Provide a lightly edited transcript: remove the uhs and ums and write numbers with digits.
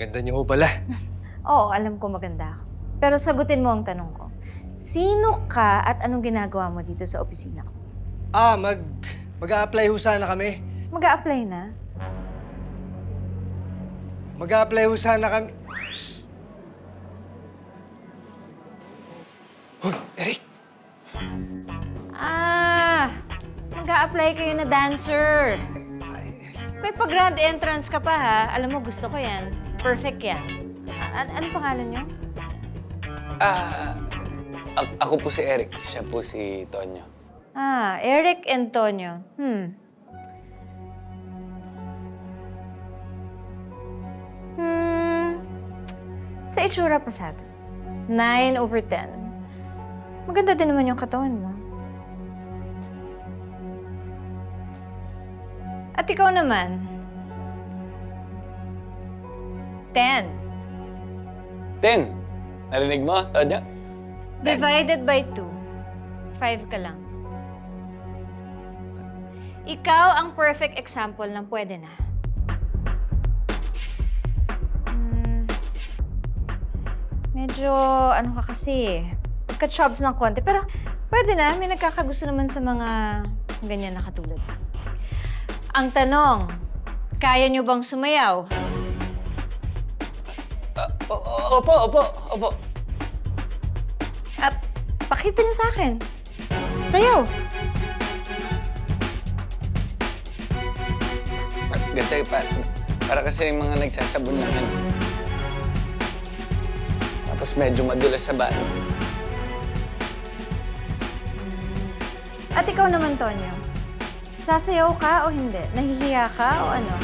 ganda niyo ho pala. Oo, alam ko maganda ako. Pero sagutin mo ang tanong ko. Sino ka at anong ginagawa mo dito sa opisina ko? Mag-a-apply ho sana kami. Mag-a-apply na? Mag-a-apply ho sana kami. Hoy, Eric! Mag-a-apply kayo na dancer. May pag-grand entrance ka pa, ha? Alam mo, gusto ko yan. Perfect yan. Ano pangalan niyo? Ako po si Eric. Siya po si Tonyo. Eric Antonio. Sa itsura pa sa atin. 9/10. Maganda din naman yung katawan mo. At ikaw naman? 10. 10. Narinig mo, Tonyo? Divided by 2. 5 ka lang. Ikaw ang perfect example ng pwede na. Medyo, ano ka kasi, pagka-chubs ng konti. Pero pwede na, may nagkakagusto naman sa mga ganyan na katulad. Ang tanong, kaya nyo bang sumayaw? Opo. At pakita nyo sa akin. Sayaw. Ganda para kasi yung mga nagsasabon na yan. Tapos medyo madulas sa bahay. At ikaw naman, Tonyo. Sasayaw ka o hindi? Nahihiya ka o ano?